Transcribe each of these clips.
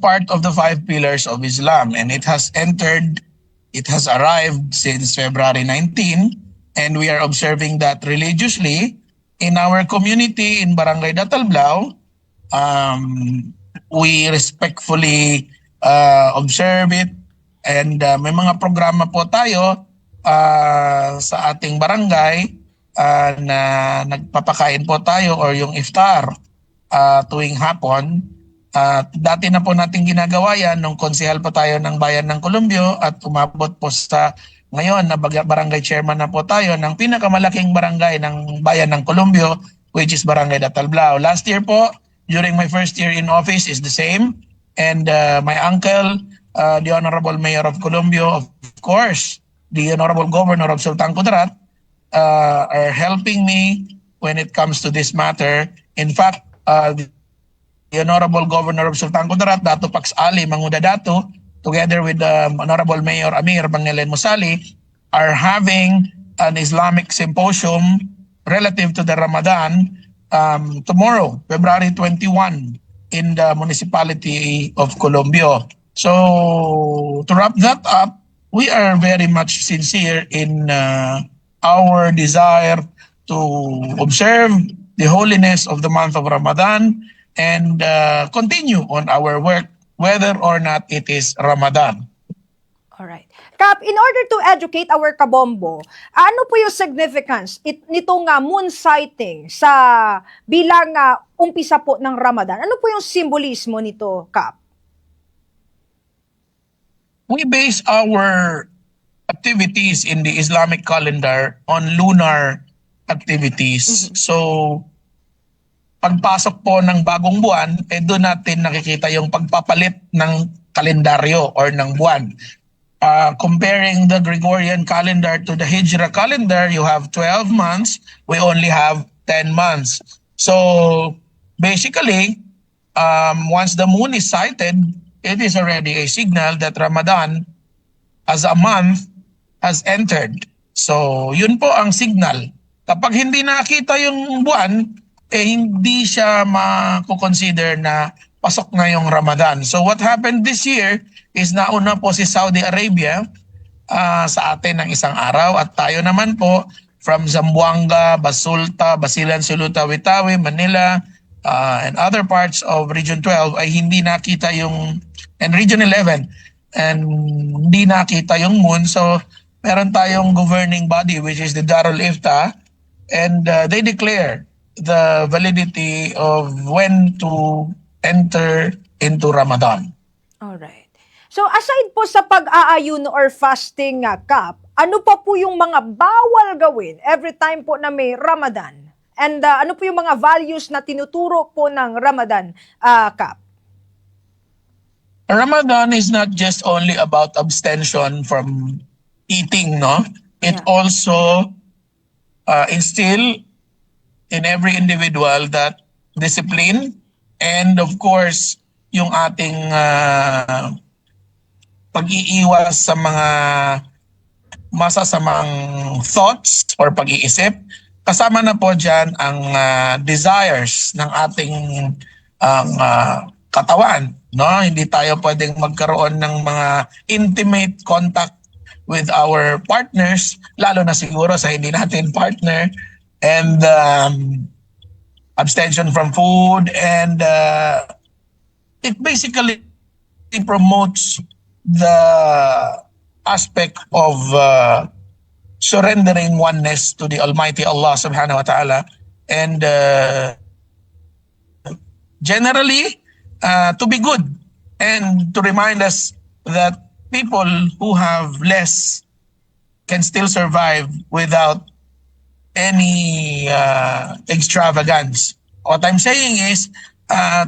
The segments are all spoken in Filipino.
part of the 5 pillars of Islam, and it has arrived since February 19, and we are observing that religiously in our community in Barangay Datalblao. We respectfully observe it, and may mga programa po tayo sa ating barangay na nagpapakain po tayo or yung iftar tuwing hapon. Dati na po natin ginagawa yan nung konsehal pa tayo ng Bayan ng Columbio at umabot po sa ngayon na barangay chairman na po tayo ng pinakamalaking barangay ng Bayan ng Columbio, which is Barangay Datalblao. Last year po, during my first year in office is the same, and my uncle, the Honorable Mayor of Columbio, of course, the Honorable Governor of Sultan Kudarat, are helping me when it comes to this matter. In fact, the Honorable Governor of Sultan Kudarat, Dato Pax Ali Manguda Dato, together with Honorable Mayor Amir Bangelen Musali, are having an Islamic symposium relative to the Ramadan tomorrow, February 21, in the municipality of Columbio. So, to wrap that up, we are very much sincere in our desire to observe the holiness of the month of Ramadan and continue on our work whether or not it is Ramadan. Alright. Kap, in order to educate our kabombo, ano po yung significance nitong moon sighting sa bilang umpisa po ng Ramadan? Ano po yung simbolismo nito, Kap? We base our activities in the Islamic calendar on lunar activities. So, pagpasok po ng bagong buwan, doon natin nakikita yung pagpapalit ng kalendaryo or ng buwan. Comparing the Gregorian calendar to the Hijra calendar, you have 12 months. We only have 10 months. So, basically, once the moon is sighted, it is already a signal that Ramadan as a month has entered. So, yun po ang signal. Kapag hindi nakita yung buwan, hindi siya mako-consider na pasok na yung Ramadan. So what happened this year is nauna po si Saudi Arabia sa atin ng isang araw at tayo naman po from Zamboanga, Basulta, Basilan, Suluta, Witawi, Manila, and other parts of Region 12 ay hindi nakita yung, and Region 11, and hindi nakita yung moon. So meron tayong governing body which is the Darul Ifta, and they declare the validity of when to enter into Ramadan. Alright. So aside po sa pag-aayuno or fasting, Kap, ano pa po yung mga bawal gawin every time po na may Ramadan? And ano po yung mga values na tinuturo po ng Ramadan, Kap? Ramadan is not just only about abstention from eating, no? It also instill in every individual that discipline and of course yung ating pag-iiwas sa mga masasamang thoughts or pag-iisip. Kasama na po dyan ang desires ng ating katawan. No? Hindi tayo pwedeng magkaroon ng mga intimate contact with our partners, lalo na siguro sa hindi natin partner, and abstention from food, and it basically promotes the aspect of surrendering oneness to the Almighty Allah subhanahu wa ta'ala, and generally to be good and to remind us that people who have less can still survive without any extravagance. What I'm saying is,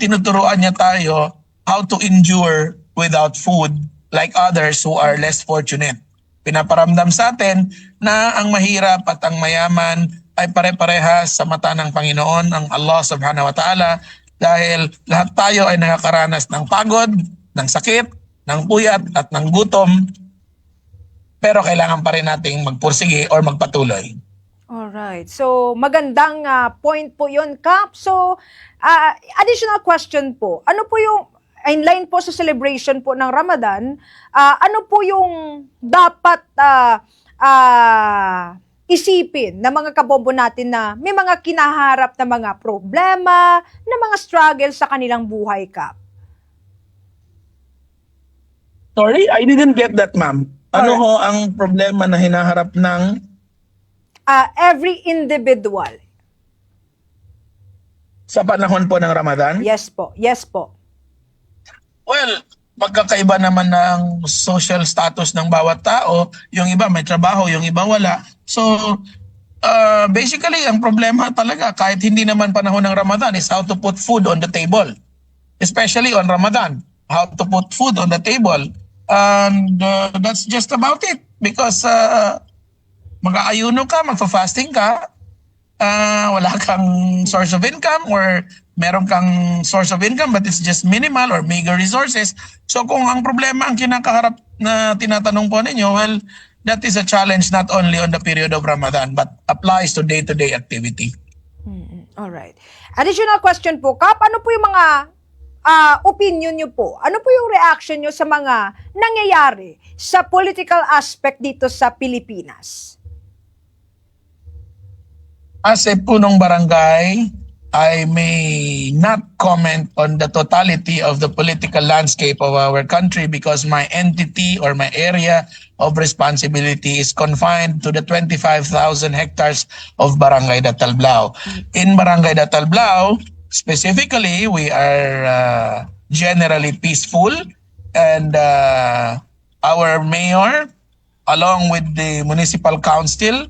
tinuturuan niya tayo how to endure without food like others who are less fortunate. Pinaparamdam sa atin na ang mahirap at ang mayaman ay pare-parehas sa mata ng Panginoon, ang Allah subhanahu wa ta'ala, dahil lahat tayo ay nakakaranas ng pagod, ng sakit, ng puyat at ng gutom, pero kailangan pa rin nating magpursige or magpatuloy. Alright. So, magandang point po yun, Kap. So, additional question po. Ano po yung, in line po sa celebration po ng Ramadan, ano po yung dapat isipin ng mga kabobo natin na may mga kinaharap na mga problema, na mga struggle sa kanilang buhay, Kap? Sorry, I didn't get that, ma'am. Ano Alright. ho ang problema na hinaharap ng Every individual. sa panahon po ng Ramadan? Yes po. Yes po. Well, magkakaiba naman ng social status ng bawat tao. Yung iba may trabaho, yung iba wala. So, basically, ang problema talaga, kahit hindi naman panahon ng Ramadan, is how to put food on the table. Especially on Ramadan. How to put food on the table. And that's just about it. Because mag-aayuno ka, magfa-fasting ka, wala kang source of income or meron kang source of income but it's just minimal or meager resources. So kung ang problema ang kinakaharap na tinatanong po ninyo, well, that is a challenge not only on the period of Ramadan but applies to day-to-day activity. Alright. Additional question po, Kap, ano po yung mga opinion nyo po? Ano po yung reaction nyo sa mga nangyayari sa political aspect dito sa Pilipinas? As a punong barangay, I may not comment on the totality of the political landscape of our country because my entity or my area of responsibility is confined to the 25,000 hectares of Barangay Datalblao. In Barangay Datalblao, specifically, we are generally peaceful and our mayor, along with the municipal council,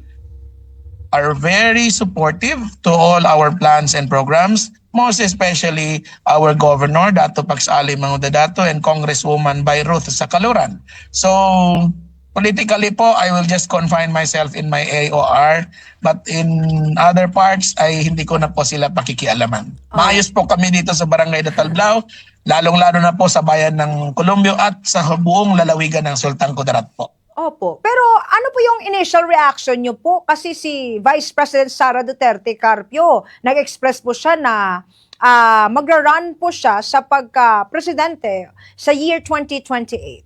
are very supportive to all our plans and programs, most especially our governor, Dato Pagsali Mangudadato, and Congresswoman Bay Ruth Sakaluran. So, politically po, I will just confine myself in my AOR, but in other parts, ay hindi ko na po sila pakikialaman. Maayos po kami dito sa Barangay Datalblao, lalong-lalo na po sa bayan ng Columbio at sa buong lalawigan ng Sultan Kudarat po. Opo. Pero ano po yung initial reaction nyo po? Kasi si Vice President Sara Duterte Carpio, nag-express po siya na magra-run po siya sa pagka-presidente sa year 2028.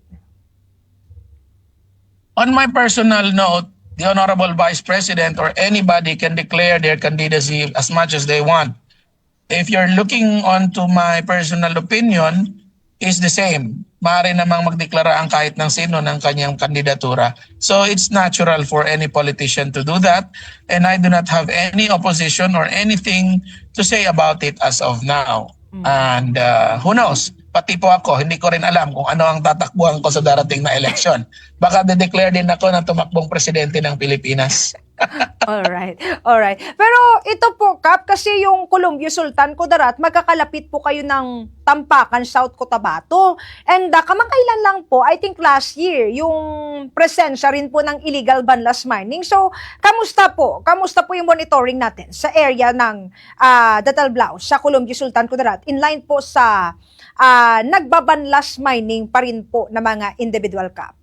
On my personal note, the Honorable Vice President or anybody can declare their candidacy as much as they want. If you're looking onto my personal opinion, is the same. Maaari namang magdeklara ang kahit ng sino ng kanyang kandidatura. So it's natural for any politician to do that. And I do not have any opposition or anything to say about it as of now. And who knows? Pati po ako, hindi ko rin alam kung ano ang tatakbuhan ko sa darating na election. Baka de-declare din ako na tumakbong presidente ng Pilipinas. Alright. Alright. Pero ito po, Kap, kasi yung Columbio Sultan Kudarat, magkakalapit po kayo ng Tampakan, South Cotabato. And kamakailan lang po, I think last year, yung presensya rin po ng illegal banlas mining. So, kamusta po? Kamusta po yung monitoring natin sa area ng Datalblao, sa Columbio Sultan Kudarat? In line po sa nagbabanlas mining pa rin po na mga individual, Kap.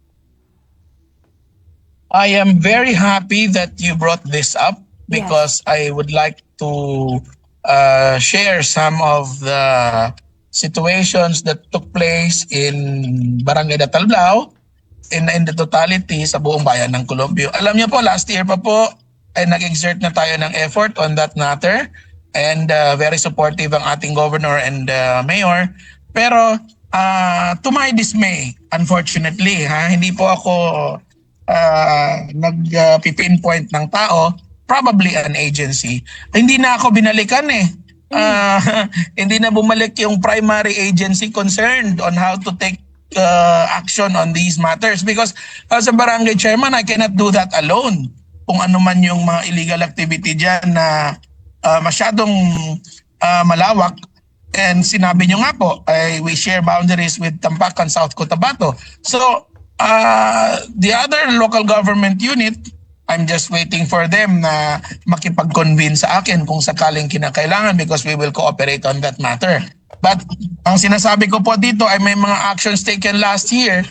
I am very happy that you brought this up because I would like to share some of the situations that took place in Barangay Datalblao in the totality sa buong bayan ng Columbio. Alam niyo po, last year pa po ay nag-exert na tayo ng effort on that matter and very supportive ang ating governor and mayor. Pero to my dismay, unfortunately, hindi po ako nag-pinpoint ng tao, probably an agency. Hindi na ako binalikan eh. Hindi na bumalik yung primary agency concerned on how to take action on these matters because as a barangay chairman, I cannot do that alone. Kung ano man yung mga illegal activity dyan na masyadong malawak. And sinabi nyo nga po, we share boundaries with Tampakan, South Cotabato. So, the other local government unit, I'm just waiting for them na makipag-convene sa akin kung sakaling kinakailangan because we will cooperate on that matter. But ang sinasabi ko po dito ay may mga actions taken last year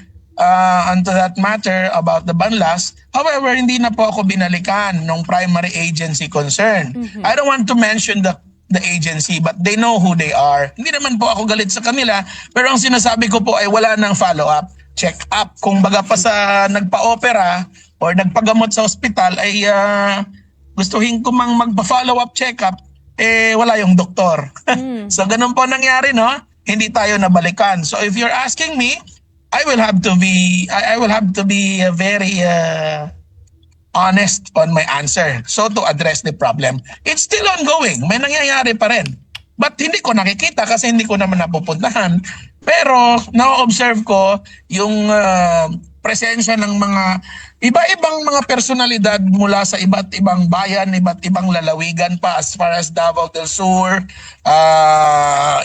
onto that matter about the banlas. However, hindi na po ako binalikan ng primary agency concerned. I don't want to mention the the agency, but they know who they are. Hindi naman po ako galit sa kanila, pero ang sinasabi ko po ay wala nang follow-up, check-up. Kung baga pa sa nagpa-opera or nagpagamot sa ospital ay gustuhin ko mang magpa-follow-up check-up, wala yung doktor. So ganun po nangyari, no? Hindi tayo nabalikan. So if you're asking me, I will have to be very honest on my answer. So to address the problem, it's still ongoing. May nangyayari pa rin. But hindi ko nakikita kasi hindi ko naman napupuntahan. Pero na-observe ko yung presensya ng mga iba-ibang mga personalidad mula sa iba't ibang bayan, iba't ibang lalawigan pa as far as Davao del Sur,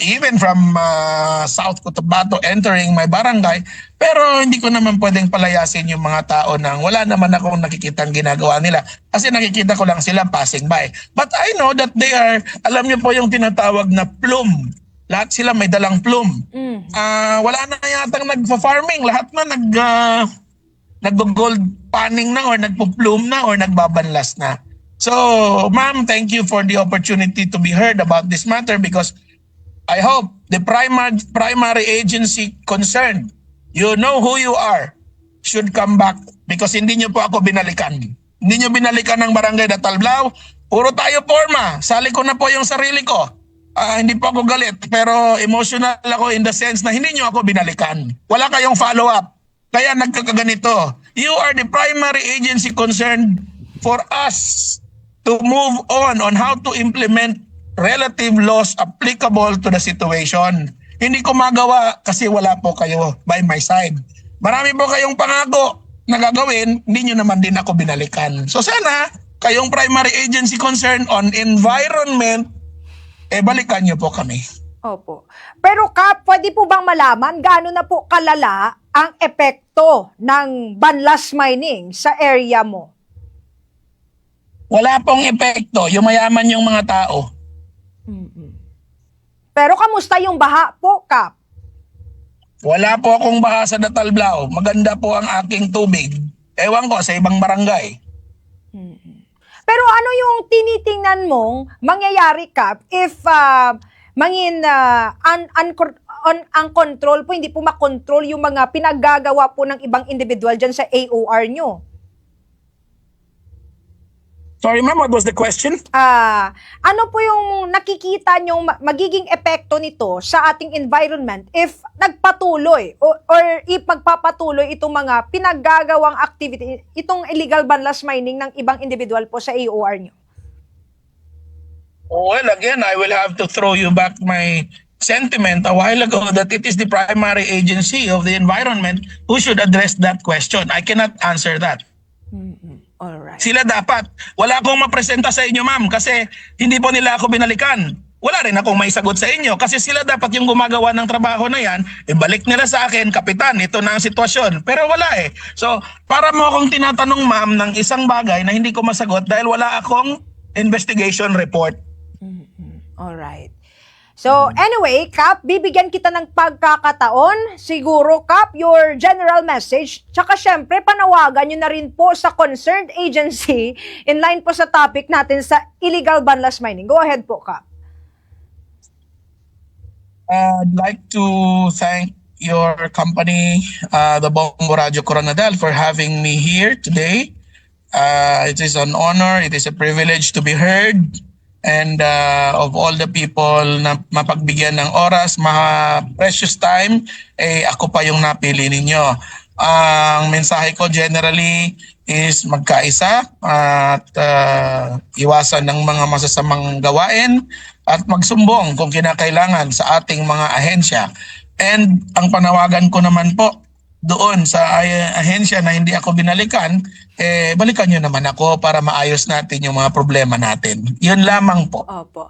even from South Cotabato entering my barangay. Pero hindi ko naman pwedeng palayasin yung mga tao nang wala naman akong nakikitang ginagawa nila. Kasi nakikita ko lang sila passing by. But I know that they are, alam niyo po yung tinatawag na plume. Lahat sila may dalang plume. Wala na yatang nagfa-farming. Lahat na nag-gold panning na or nagpo-plume na or nagbabanlas na. So, ma'am, thank you for the opportunity to be heard about this matter because I hope the primary agency concerned, you know who you are, should come back because hindi nyo po ako binalikan. Hindi nyo binalikan ng Barangay Datalblao. Puro tayo forma. Sali ko na po yung sarili ko. Hindi po ako galit pero emotional ako in the sense na hindi nyo ako binalikan. Wala kayong follow-up. Kaya nagkakaganito. You are the primary agency concerned for us to move on how to implement relative laws applicable to the situation. Hindi ko magawa kasi wala po kayo by my side. Marami po kayong pangako na gagawin, hindi nyo naman din ako binalikan. So sana, kayong primary agency concerned on environment, balikan nyo po kami. Opo. Pero Kap, pwede po bang malaman gaano na po kalala ang epekto ng banlas mining sa area mo? Wala pong epekto. Yumayaman yung mga tao. Pero kamusta yung baha po, Kap? Wala po akong baha sa Datalblao. Maganda po ang aking tubig. Ewan ko sa ibang barangay. Pero ano yung tinitingnan mong mangyayari, Kap, if ang control po, hindi po makontrol yung mga pinaggagawa po ng ibang individual dyan sa AOR nyo? Sorry ma'am, what was the question? Ano po yung nakikita nyong magiging epekto nito sa ating environment if nagpatuloy or if magpapatuloy itong mga pinaggagawang activity, itong illegal banlas mining ng ibang individual po sa AOR nyo? Well, again, I will have to throw you back my sentiment a while ago that it is the primary agency of the environment who should address that question. I cannot answer that. Alright. Sila dapat. Wala akong mapresenta sa inyo, ma'am, kasi hindi po nila ako binalikan. Wala rin akong may sagot sa inyo kasi sila dapat yung gumagawa ng trabaho na yan, ibalik nila sa akin, kapitan, ito na ang sitwasyon. Pero wala eh. So, para mo akong tinatanong, ma'am, ng isang bagay na hindi ko masagot dahil wala akong investigation report. Alright. So, anyway, Kap, bibigyan kita ng pagkakataon. Siguro, Kap, your general message. Tsaka, syempre, panawagan nyo na rin po sa concerned agency in line po sa topic natin sa illegal banlas mining. Go ahead po, Kap. I'd like to thank your company, the Bongo Radio Coronadal, for having me here today. It is an honor, it is a privilege to be heard. And of all the people na mapagbigyan ng oras, precious time, ako pa yung napili ninyo. Ang mensahe ko generally is magkaisa at iwasan ng mga masasamang gawain at magsumbong kung kinakailangan sa ating mga ahensya. And ang panawagan ko naman po doon sa ahensya na hindi ako binalikan, balikan nyo naman ako para maayos natin yung mga problema natin. Yun lamang po. Opo.